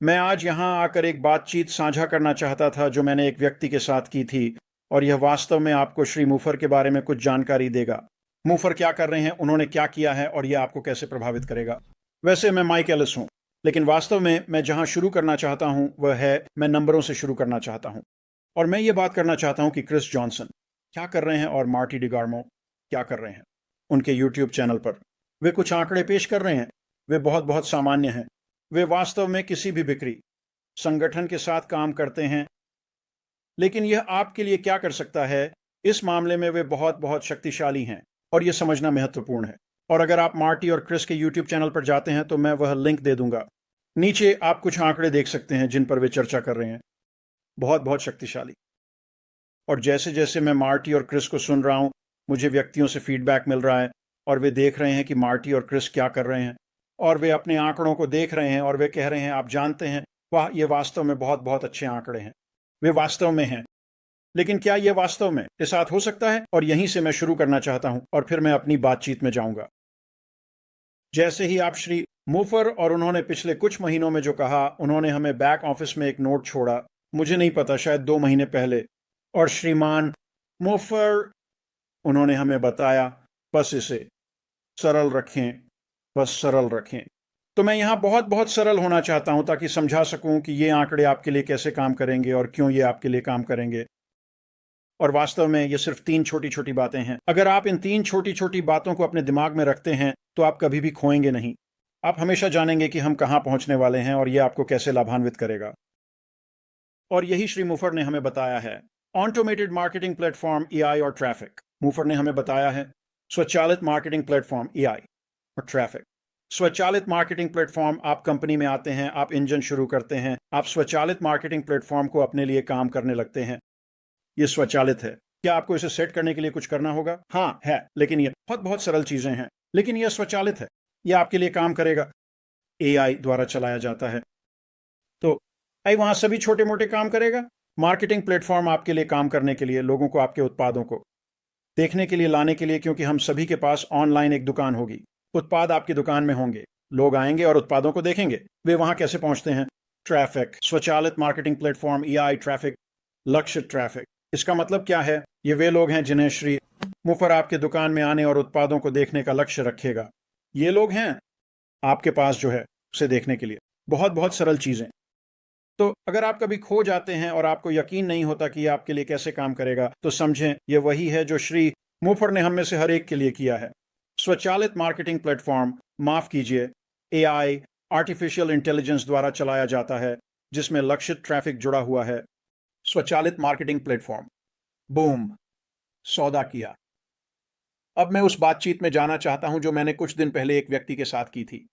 मैं आज यहाँ आकर एक बातचीत साझा करना चाहता था जो मैंने एक व्यक्ति के साथ की थी और यह वास्तव में आपको श्री मूफर के बारे में कुछ जानकारी देगा। मूफर क्या कर रहे हैं, उन्होंने क्या किया है और यह आपको कैसे प्रभावित करेगा। वैसे मैं माइक एलिस हूँ, लेकिन वास्तव में मैं जहाँ शुरू करना चाहता हूँ वह है मैं नंबरों से शुरू करना चाहता हूँ। और मैं ये बात करना चाहता हूँ कि क्रिस जॉनसन क्या कर रहे हैं और मार्टी डिगार्मो क्या कर रहे हैं उनके यूट्यूब चैनल पर। वे कुछ आंकड़े पेश कर रहे हैं, वे बहुत बहुत सामान्य हैं। वे वास्तव में किसी भी बिक्री संगठन के साथ काम करते हैं, लेकिन यह आपके लिए क्या कर सकता है, इस मामले में वे बहुत बहुत शक्तिशाली हैं और यह समझना महत्वपूर्ण है। और अगर आप मार्टी और क्रिस के यूट्यूब चैनल पर जाते हैं तो मैं वह लिंक दे दूंगा। नीचे आप कुछ आंकड़े देख सकते हैं जिन पर वे चर्चा कर रहे हैं, बहुत बहुत शक्तिशाली। और जैसे जैसे मैं मार्टी और क्रिस को सुन रहा हूं, मुझे व्यक्तियों से फीडबैक मिल रहा है और वे देख रहे हैं कि मार्टी और क्रिस क्या कर रहे हैं और वे अपने आंकड़ों को देख रहे हैं और वे कह रहे हैं, आप जानते हैं, वाह, ये वास्तव में बहुत बहुत अच्छे आंकड़े हैं, वे वास्तव में हैं। लेकिन क्या यह वास्तव में के साथ हो सकता है? और यहीं से मैं शुरू करना चाहता हूं और फिर मैं अपनी बातचीत में जाऊंगा। जैसे ही आप श्री मूफर और उन्होंने पिछले कुछ महीनों में जो कहा, उन्होंने हमें बैक ऑफिस में एक नोट छोड़ा, मुझे नहीं पता, शायद 2 महीने पहले। और श्रीमान मूफर, उन्होंने हमें बताया, बस इसे सरल रखें, बस सरल रखें। तो मैं यहाँ बहुत बहुत सरल होना चाहता हूँ ताकि समझा सकूँ कि ये आंकड़े आपके लिए कैसे काम करेंगे और क्यों ये आपके लिए काम करेंगे। और वास्तव में ये सिर्फ 3 छोटी छोटी बातें हैं। अगर आप इन 3 छोटी छोटी बातों को अपने दिमाग में रखते हैं तो आप कभी भी खोएंगे नहीं। आप हमेशा जानेंगे कि हम कहाँ पहुँचने वाले हैं और ये आपको कैसे लाभान्वित करेगा। और यही श्री मूफर ने हमें बताया है। ऑटोमेटेड मार्केटिंग प्लेटफॉर्म, एआई और ट्रैफिक। मूफर ने हमें बताया है स्वचालित मार्केटिंग प्लेटफॉर्म, एआई और ट्रैफिक। स्वचालित मार्केटिंग प्लेटफॉर्म, आप कंपनी में आते हैं, आप इंजन शुरू करते हैं, आप स्वचालित मार्केटिंग प्लेटफॉर्म को अपने लिए काम करने लगते हैं। ये स्वचालित है। क्या आपको इसे सेट करने के लिए कुछ करना होगा? हाँ है, लेकिन ये बहुत बहुत सरल चीजें हैं, लेकिन यह स्वचालित है, यह आपके लिए काम करेगा। एआई द्वारा चलाया जाता है, तो आई वहां सभी छोटे मोटे काम करेगा। मार्केटिंग प्लेटफॉर्म आपके लिए काम करने के लिए, लोगों को आपके उत्पादों को देखने के लिए, लाने के लिए, क्योंकि हम सभी के पास ऑनलाइन एक दुकान होगी, उत्पाद आपकी दुकान में होंगे, लोग आएंगे और उत्पादों को देखेंगे। वे वहां कैसे पहुंचते हैं? ट्रैफिक, स्वचालित मार्केटिंग प्लेटफॉर्म, एआई, ट्रैफिक, लक्ष्य ट्रैफिक। इसका मतलब क्या है? ये वे लोग हैं जिन्हें श्री मुफर आपके दुकान में आने और उत्पादों को देखने का लक्ष्य रखेगा। ये लोग हैं आपके पास जो है उसे देखने के लिए। बहुत बहुत सरल चीजें। तो अगर आप कभी खो जाते हैं और आपको यकीन नहीं होता कि यह आपके लिए कैसे काम करेगा, तो समझें यह वही है जो श्री मुफर ने हम में से हर एक के लिए किया है। स्वचालित मार्केटिंग प्लेटफॉर्म, माफ कीजिए, एआई, आर्टिफिशियल इंटेलिजेंस द्वारा चलाया जाता है, जिसमें लक्षित ट्रैफिक जुड़ा हुआ है। स्वचालित मार्केटिंग प्लेटफॉर्म, बूम, सौदा किया। अब मैं उस बातचीत में जाना चाहता हूं जो मैंने कुछ दिन पहले एक व्यक्ति के साथ की थी,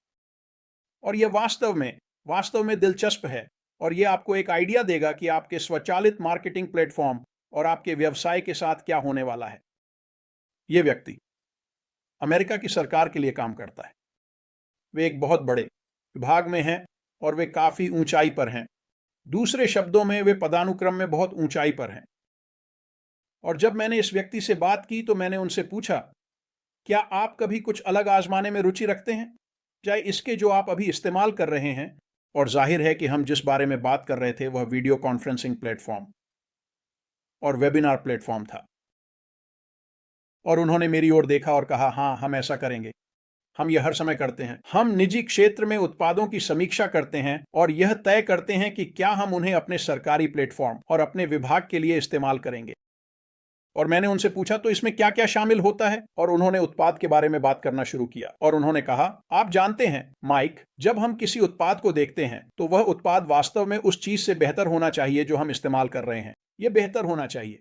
और यह वास्तव में दिलचस्प है और यह आपको एक आइडिया देगा कि आपके स्वचालित मार्केटिंग प्लेटफॉर्म और आपके व्यवसाय के साथ क्या होने वाला है। यह व्यक्ति अमेरिका की सरकार के लिए काम करता है। वे एक बहुत बड़े विभाग में हैं और वे काफी ऊंचाई पर हैं। दूसरे शब्दों में, वे पदानुक्रम में बहुत ऊंचाई पर हैं। और जब मैंने इस व्यक्ति से बात की तो मैंने उनसे पूछा, क्या आप कभी कुछ अलग आजमाने में रुचि रखते हैं, चाहे इसके जो आप अभी इस्तेमाल कर रहे हैं? और जाहिर है कि हम जिस बारे में बात कर रहे थे वह वीडियो कॉन्फ्रेंसिंग प्लेटफॉर्म और वेबिनार प्लेटफॉर्म था। और उन्होंने मेरी ओर देखा और कहा, हाँ, हम ऐसा करेंगे, हम यह हर समय करते हैं। हम निजी क्षेत्र में उत्पादों की समीक्षा करते हैं और यह तय करते हैं कि क्या हम उन्हें अपने सरकारी प्लेटफॉर्म और अपने विभाग के लिए इस्तेमाल करेंगे। और मैंने उनसे पूछा, तो इसमें क्या क्या शामिल होता है? और उन्होंने उत्पाद के बारे में बात करना शुरू किया और उन्होंने कहा, आप जानते हैं माइक, जब हम किसी उत्पाद को देखते हैं तो वह उत्पाद वास्तव में उस चीज से बेहतर होना चाहिए जो हम इस्तेमाल कर रहे हैं। यह बेहतर होना चाहिए।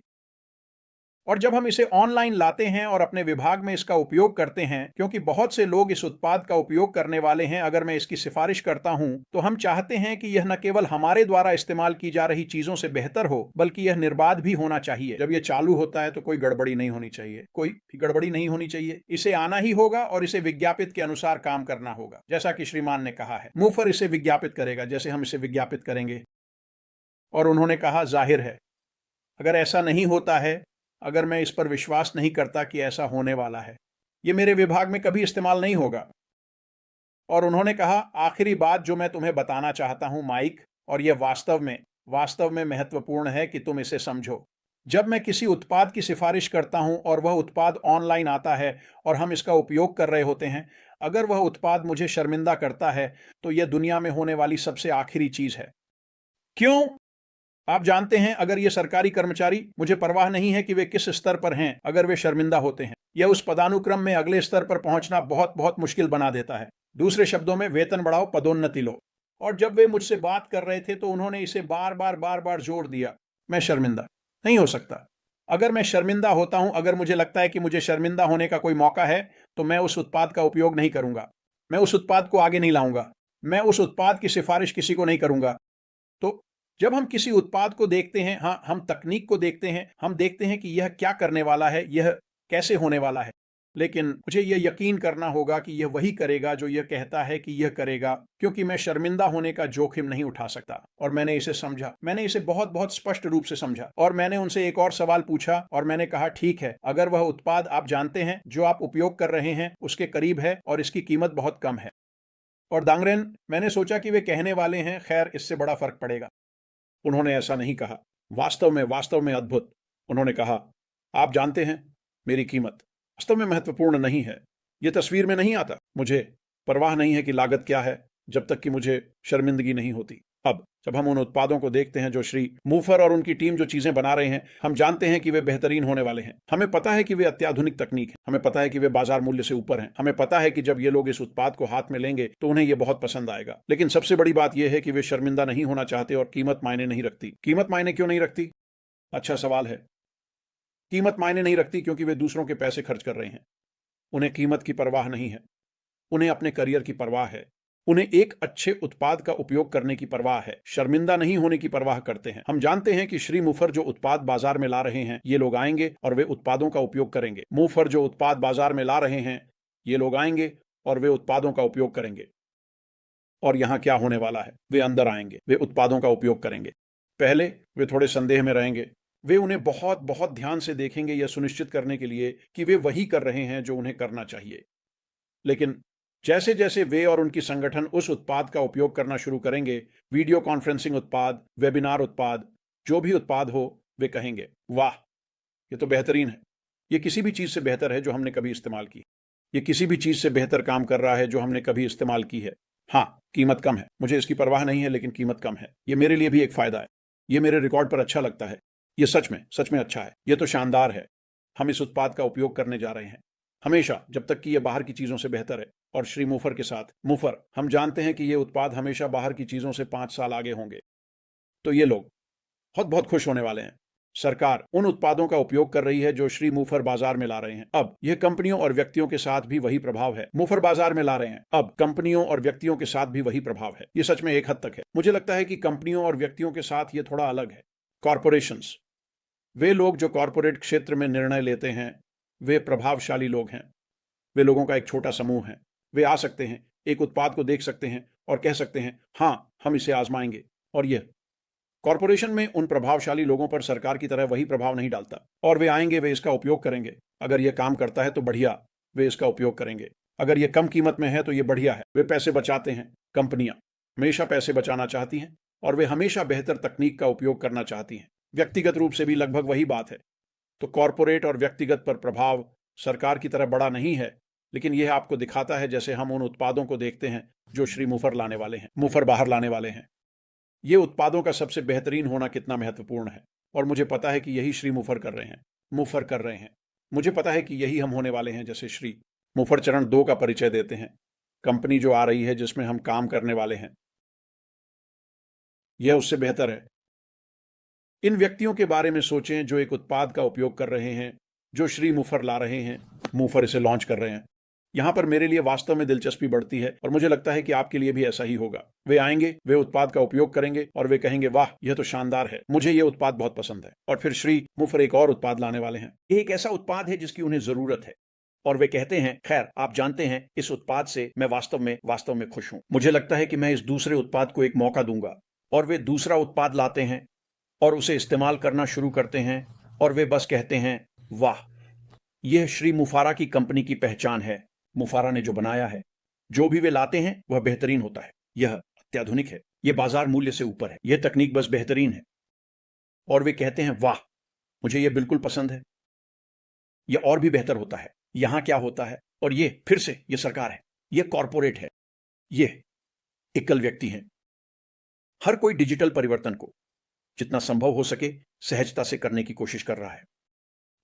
और जब हम इसे ऑनलाइन लाते हैं और अपने विभाग में इसका उपयोग करते हैं, क्योंकि बहुत से लोग इस उत्पाद का उपयोग करने वाले हैं, अगर मैं इसकी सिफारिश करता हूं तो हम चाहते हैं कि यह न केवल हमारे द्वारा इस्तेमाल की जा रही चीजों से बेहतर हो, बल्कि यह निर्बाध भी होना चाहिए। जब यह चालू होता है तो कोई गड़बड़ी नहीं होनी चाहिए, कोई भी गड़बड़ी नहीं होनी चाहिए। इसे आना ही होगा और इसे विज्ञापित के अनुसार काम करना होगा, जैसा कि श्रीमान ने कहा है। मुफर इसे विज्ञापित करेगा जैसे हम इसे विज्ञापित करेंगे। और उन्होंने कहा, जाहिर है, अगर ऐसा नहीं होता है, अगर मैं इस पर विश्वास नहीं करता कि ऐसा होने वाला है, ये मेरे विभाग में कभी इस्तेमाल नहीं होगा। और उन्होंने कहा, आखिरी बात जो मैं तुम्हें बताना चाहता हूं माइक, और यह वास्तव में महत्वपूर्ण है कि तुम इसे समझो। जब मैं किसी उत्पाद की सिफारिश करता हूं और वह उत्पाद ऑनलाइन आता है और हम इसका उपयोग कर रहे होते हैं, अगर वह उत्पाद मुझे शर्मिंदा करता है तो यह दुनिया में होने वाली सबसे आखिरी चीज है। क्यों? आप जानते हैं, अगर ये सरकारी कर्मचारी, मुझे परवाह नहीं है कि वे किस स्तर पर हैं, अगर वे शर्मिंदा होते हैं, यह उस पदानुक्रम में अगले स्तर पर पहुंचना बहुत बहुत मुश्किल बना देता है। दूसरे शब्दों में, वेतन बढ़ाओ, पदोन्नति लो। और जब वे मुझसे बात कर रहे थे तो उन्होंने इसे बार बार जोर दिया, मैं शर्मिंदा नहीं हो सकता। अगर मैं शर्मिंदा होता हूं, अगर मुझे लगता है कि मुझे शर्मिंदा होने का कोई मौका है, तो मैं उस उत्पाद का उपयोग नहीं करूंगा, मैं उस उत्पाद को आगे नहीं लाऊंगा, मैं उस उत्पाद की सिफारिश किसी को नहीं करूंगा। तो जब हम किसी उत्पाद को देखते हैं, हाँ, हम तकनीक को देखते हैं, हम देखते हैं कि यह क्या करने वाला है, यह कैसे होने वाला है, लेकिन मुझे यह यकीन करना होगा कि यह वही करेगा जो यह कहता है कि यह करेगा, क्योंकि मैं शर्मिंदा होने का जोखिम नहीं उठा सकता। और मैंने इसे समझा, मैंने इसे बहुत बहुत स्पष्ट रूप से समझा, और मैंने उनसे एक और सवाल पूछा और मैंने कहा, ठीक है, अगर वह उत्पाद आप जानते हैं, जो आप उपयोग कर रहे हैं, उसके करीब है और इसकी कीमत बहुत कम है। और दांगरेन, मैंने सोचा कि वे कहने वाले हैं, खैर, इससे बड़ा फर्क पड़ेगा। उन्होंने ऐसा नहीं कहा। वास्तव में अद्भुत। उन्होंने कहा, आप जानते हैं, मेरी कीमत वास्तव में महत्वपूर्ण नहीं है। यह तस्वीर में नहीं आता। मुझे परवाह नहीं है कि लागत क्या है, जब तक कि मुझे शर्मिंदगी नहीं होती। अब जब हम उन उत्पादों को देखते हैं जो श्री मूफर और उनकी टीम जो चीजें बना रहे हैं, हम जानते हैं कि वे बेहतरीन होने वाले हैं। हमें पता है कि वे अत्याधुनिक तकनीक है, हमें पता है कि वे बाजार मूल्य से ऊपर हैं, हमें पता है कि जब ये लोग इस उत्पाद को हाथ में लेंगे तो उन्हें यह बहुत पसंद आएगा। लेकिन सबसे बड़ी बात यह है कि वे शर्मिंदा नहीं होना चाहते और कीमत मायने नहीं रखती। कीमत मायने क्यों नहीं रखती? अच्छा सवाल है। कीमत मायने नहीं रखती क्योंकि वे दूसरों के पैसे खर्च कर रहे हैं। उन्हें कीमत की परवाह नहीं है, उन्हें अपने करियर की परवाह है, उन्हें एक अच्छे उत्पाद का उपयोग करने की परवाह है, शर्मिंदा नहीं होने की परवाह करते हैं। हम जानते हैं कि श्री मुफर जो उत्पाद बाजार में ला रहे हैं, ये लोग आएंगे और वे उत्पादों का उपयोग करेंगे। मुफर जो उत्पाद बाजार में ला रहे हैं, ये लोग आएंगे और वे उत्पादों का उपयोग करेंगे। और यहां क्या होने वाला है? वे अंदर आएंगे, वे उत्पादों का उपयोग करेंगे। पहले वे थोड़े संदेह में रहेंगे, वे उन्हें बहुत बहुत ध्यान से देखेंगे, यह सुनिश्चित करने के लिए कि वे वही कर रहे हैं जो उन्हें करना चाहिए। लेकिन जैसे जैसे वे और उनकी संगठन उस उत्पाद का उपयोग करना शुरू करेंगे, वीडियो कॉन्फ्रेंसिंग उत्पाद, वेबिनार उत्पाद, जो भी उत्पाद हो, वे कहेंगे, वाह, ये तो बेहतरीन है, ये किसी भी चीज से बेहतर है जो हमने कभी इस्तेमाल की, ये किसी भी चीज से बेहतर काम कर रहा है जो हमने कभी इस्तेमाल की है। हाँ, कीमत कम है, मुझे इसकी परवाह नहीं है, लेकिन कीमत कम है, ये मेरे लिए भी एक फायदा है, ये मेरे रिकॉर्ड पर अच्छा लगता है, ये सच में अच्छा है, ये तो शानदार है। हम इस उत्पाद का उपयोग करने जा रहे हैं हमेशा, जब तक कि यह बाहर की चीजों से बेहतर है। और श्री मुफर के साथ, मुफर, हम जानते हैं कि यह उत्पाद हमेशा बाहर की चीजों से 5 साल आगे होंगे। तो ये लोग बहुत बहुत खुश होने वाले हैं। सरकार उन उत्पादों का उपयोग कर रही है जो श्री मुफर बाजार में ला रहे हैं। अब यह कंपनियों और व्यक्तियों के साथ भी वही प्रभाव है। मुफर बाजार में ला रहे हैं, अब कंपनियों और व्यक्तियों के साथ भी वही प्रभाव है। यह सच में एक हद तक है। मुझे लगता है कि कंपनियों और व्यक्तियों के साथ यह थोड़ा अलग है। कॉरपोरेशंस, वे लोग जो कॉरपोरेट क्षेत्र में निर्णय लेते हैं, वे प्रभावशाली लोग हैं। वे लोगों का एक छोटा समूह है। वे आ सकते हैं, एक उत्पाद को देख सकते हैं और कह सकते हैं, हाँ, हम इसे आजमाएंगे। और यह कॉरपोरेशन में उन प्रभावशाली लोगों पर सरकार की तरह वही प्रभाव नहीं डालता। और वे आएंगे, वे इसका उपयोग करेंगे। अगर यह काम करता है तो बढ़िया, वे इसका उपयोग करेंगे। अगर यह कम कीमत में है तो यह बढ़िया है। वे पैसे बचाते हैं। कंपनियां हमेशा पैसे बचाना चाहती हैं और वे हमेशा बेहतर तकनीक का उपयोग करना चाहती हैं। व्यक्तिगत रूप से भी लगभग वही बात है। तो कॉरपोरेट और व्यक्तिगत पर प्रभाव सरकार की तरह बड़ा नहीं है, लेकिन यह आपको दिखाता है जैसे हम उन उत्पादों को देखते हैं जो श्री मुफर लाने वाले हैं, मुफर बाहर लाने वाले हैं। ये उत्पादों का सबसे बेहतरीन होना कितना महत्वपूर्ण है। और मुझे पता है कि यही श्री मुफर कर रहे हैं, मुफर कर रहे हैं। मुझे पता है कि यही हम होने वाले हैं, जैसे श्री मुफर चरण 2 का परिचय देते हैं। कंपनी जो आ रही है, जिसमें हम काम करने वाले हैं, यह उससे बेहतर है। इन व्यक्तियों के बारे में सोचें जो एक उत्पाद का उपयोग कर रहे हैं जो श्री मुफर ला रहे हैं, मुफर इसे लॉन्च कर रहे हैं। यहां पर मेरे लिए वास्तव में दिलचस्पी बढ़ती है और मुझे लगता है कि आपके लिए भी ऐसा ही होगा। वे आएंगे, वे उत्पाद का उपयोग करेंगे और वे कहेंगे, वाह, यह तो शानदार है, मुझे यह उत्पाद बहुत पसंद है। और फिर श्री मुफर एक और उत्पाद लाने वाले हैं। यह एक ऐसा उत्पाद है जिसकी उन्हें जरूरत है और वे कहते हैं, खैर, आप जानते हैं, इस उत्पाद से मैं वास्तव में खुश हूं। मुझे लगता है कि मैं इस दूसरे उत्पाद को एक मौका दूंगा। और वे दूसरा उत्पाद लाते हैं और उसे इस्तेमाल करना शुरू करते हैं और वे बस कहते हैं, वाह, यह श्री मुफारा की कंपनी की पहचान है, मुफारा ने जो बनाया है। जो भी वे लाते हैं वह बेहतरीन होता है, यह अत्याधुनिक है, यह बाजार मूल्य से ऊपर है, यह तकनीक बस बेहतरीन है। और वे कहते हैं वाह, मुझे यह बिल्कुल पसंद है, यह और भी बेहतर होता है, यहां क्या होता है। और यह फिर से यह सरकार है, यह कॉरपोरेट है, यह एकल व्यक्ति हैं। हर कोई डिजिटल परिवर्तन को जितना संभव हो सके सहजता से करने की कोशिश कर रहा है।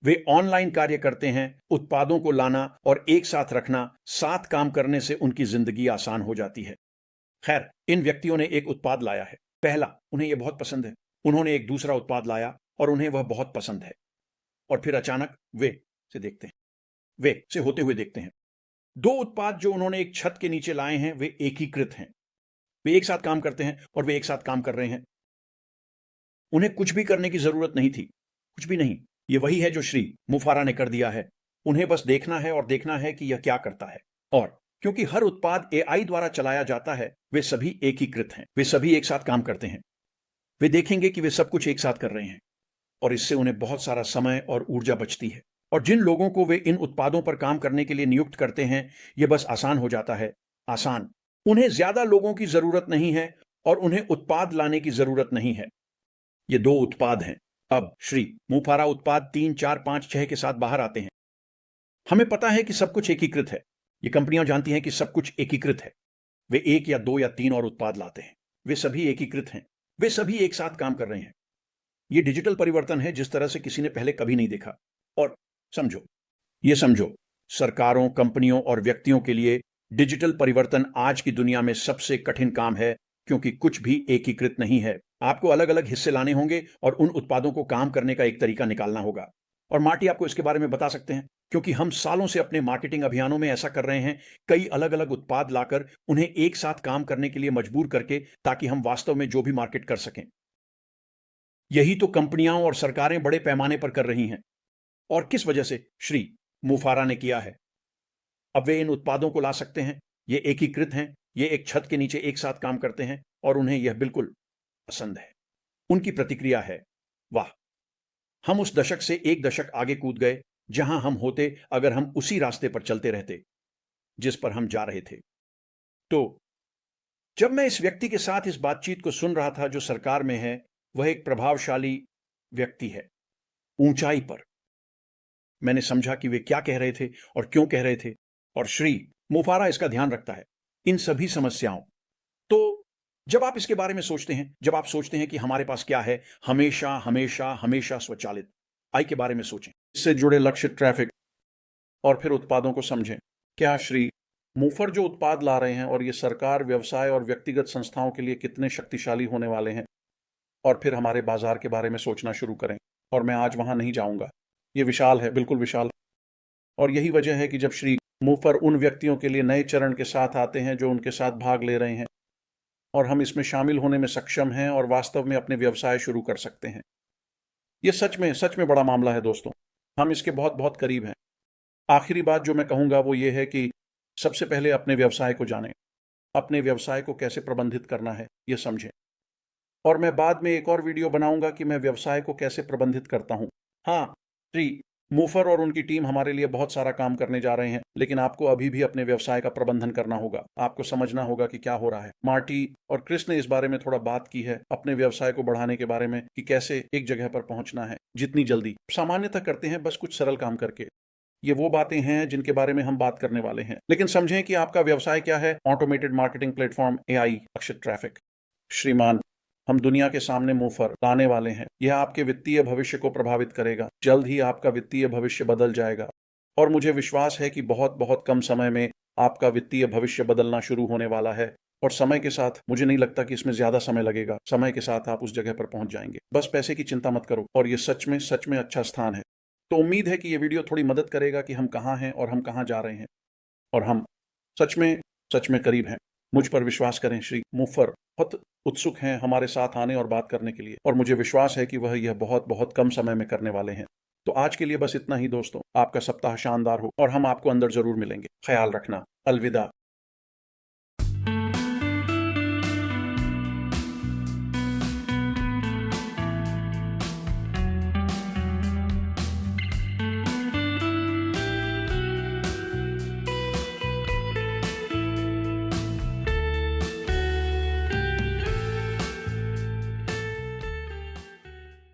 वे ऑनलाइन कार्य करते हैं, उत्पादों को लाना और एक साथ रखना, साथ काम करने से उनकी जिंदगी आसान हो जाती है। खैर, इन व्यक्तियों ने एक उत्पाद लाया है। पहला, उन्हें यह बहुत पसंद है। उन्होंने एक दूसरा उत्पाद लाया और उन्हें वह बहुत पसंद है। और फिर अचानक वे से होते हुए देखते हैं। दो उत्पाद जो उन्होंने एक छत के नीचे लाए हैं वे एकीकृत हैं। वे एक साथ काम करते हैं और वे एक साथ काम कर रहे हैं। उन्हें कुछ भी करने की जरूरत नहीं थी, कुछ भी नहीं। ये वही है जो श्री मुफारा ने कर दिया है। उन्हें बस देखना है और देखना है कि यह क्या करता है। और क्योंकि हर उत्पाद एआई द्वारा चलाया जाता है, वे सभी एकीकृत हैं, वे सभी एक साथ काम करते हैं। वे देखेंगे कि वे सब कुछ एक साथ कर रहे हैं और इससे उन्हें बहुत सारा समय और ऊर्जा बचती है। और जिन लोगों को वे इन उत्पादों पर काम करने के लिए नियुक्त करते हैं, यह बस आसान हो जाता है। आसान। उन्हें ज्यादा लोगों की जरूरत नहीं है और उन्हें उत्पाद लाने की जरूरत नहीं है। ये दो उत्पाद हैं। अब श्री मुफारा उत्पाद 3, 4, 5, 6 के साथ बाहर आते हैं। हमें पता है कि सब कुछ एकीकृत है। ये कंपनियां जानती हैं कि सब कुछ एकीकृत है। वे 1 या 2 या 3 और उत्पाद लाते हैं। वे सभी एकीकृत हैं। वे सभी एक साथ काम कर रहे हैं। ये डिजिटल परिवर्तन है जिस तरह से किसी ने पहले कभी नहीं देखा। और समझो, सरकारों, कंपनियों और व्यक्तियों के लिए डिजिटल परिवर्तन आज की दुनिया में सबसे कठिन काम है, क्योंकि कुछ भी एकीकृत नहीं है। आपको अलग अलग हिस्से लाने होंगे और उन उत्पादों को काम करने का एक तरीका निकालना होगा। और मार्टी आपको इसके बारे में बता सकते हैं, क्योंकि हम सालों से अपने मार्केटिंग अभियानों में ऐसा कर रहे हैं, कई अलग अलग उत्पाद लाकर उन्हें एक साथ काम करने के लिए मजबूर करके, ताकि हम वास्तव में जो भी मार्केट कर सकें। यही तो कंपनियां और सरकारें बड़े पैमाने पर कर रही हैं। और किस वजह से श्री मुफारा ने किया है। अब वे इन उत्पादों को ला सकते हैं, ये एकीकृत हैं, ये एक छत के नीचे एक साथ काम करते हैं और उन्हें यह बिल्कुल पसंद है। उनकी प्रतिक्रिया है, वाह, हम उस दशक से एक दशक आगे कूद गए जहां हम होते अगर हम उसी रास्ते पर चलते रहते जिस पर हम जा रहे थे। तो जब मैं इस व्यक्ति के साथ इस बातचीत को सुन रहा था जो सरकार में है, वह एक प्रभावशाली व्यक्ति है, ऊंचाई पर। मैंने समझा कि वे क्या कह रहे थे और क्यों कह रहे थे, और श्री मुफारा इसका ध्यान रखता है, इन सभी समस्याओं। तो जब आप इसके बारे में सोचते हैं, जब आप सोचते हैं कि हमारे पास क्या है, हमेशा हमेशा हमेशा स्वचालित आई के बारे में सोचें, इससे जुड़े लक्ष्य, ट्रैफिक और फिर उत्पादों को समझें। क्या श्री मुफर जो उत्पाद ला रहे हैं और ये सरकार, व्यवसाय और व्यक्तिगत संस्थाओं के लिए कितने शक्तिशाली होने वाले हैं। और फिर हमारे बाजार के बारे में सोचना शुरू करें। और मैं आज वहां नहीं जाऊंगा, ये विशाल है, बिल्कुल विशाल। और यही वजह है कि जब श्री मुफर उन व्यक्तियों के लिए नए चरण के साथ आते हैं जो उनके साथ भाग ले रहे हैं, और हम इसमें शामिल होने में सक्षम हैं और वास्तव में अपने व्यवसाय शुरू कर सकते हैं। यह सच में बड़ा मामला है दोस्तों। हम इसके बहुत बहुत करीब हैं। आखिरी बात जो मैं कहूंगा वो ये है कि सबसे पहले अपने व्यवसाय को जानें, अपने व्यवसाय को कैसे प्रबंधित करना है यह समझें। और मैं बाद में एक और वीडियो बनाऊंगा कि मैं व्यवसाय को कैसे प्रबंधित करता हूं। हाँ, श्री मुफर और उनकी टीम हमारे लिए बहुत सारा काम करने जा रहे हैं, लेकिन आपको अभी भी अपने व्यवसाय का प्रबंधन करना होगा। आपको समझना होगा कि क्या हो रहा है। मार्टी और क्रिस ने इस बारे में थोड़ा बात की है, अपने व्यवसाय को बढ़ाने के बारे में, कि कैसे एक जगह पर पहुंचना है जितनी जल्दी। सामान्यतः करते हैं बस कुछ सरल काम करके। ये वो बातें हैं जिनके बारे में हम बात करने वाले हैं। लेकिन समझें कि आपका व्यवसाय क्या है। ऑटोमेटेड मार्केटिंग प्लेटफॉर्म, एआई, लक्षित ट्रैफिक। श्रीमान, हम दुनिया के सामने मुफर लाने वाले हैं। यह आपके वित्तीय भविष्य को प्रभावित करेगा। जल्द ही आपका वित्तीय भविष्य बदल जाएगा और मुझे विश्वास है कि बहुत बहुत कम समय में आपका वित्तीय भविष्य बदलना शुरू होने वाला है। और समय के साथ, मुझे नहीं लगता कि इसमें ज्यादा समय लगेगा, समय के साथ आप उस जगह पर पहुंच जाएंगे। बस पैसे की चिंता मत करो। और ये सच में अच्छा स्थान है। तो उम्मीद है कि ये वीडियो थोड़ी मदद करेगा कि हम कहाँ हैं और हम कहाँ जा रहे हैं। और हम सच में करीब हैं। मुझ पर विश्वास करें। श्री मुफर बहुत उत्सुक हैं हमारे साथ आने और बात करने के लिए, और मुझे विश्वास है कि वह यह बहुत बहुत कम समय में करने वाले हैं। तो आज के लिए बस इतना ही दोस्तों। आपका सप्ताह शानदार हो और हम आपको अंदर जरूर मिलेंगे। ख्याल रखना। अलविदा।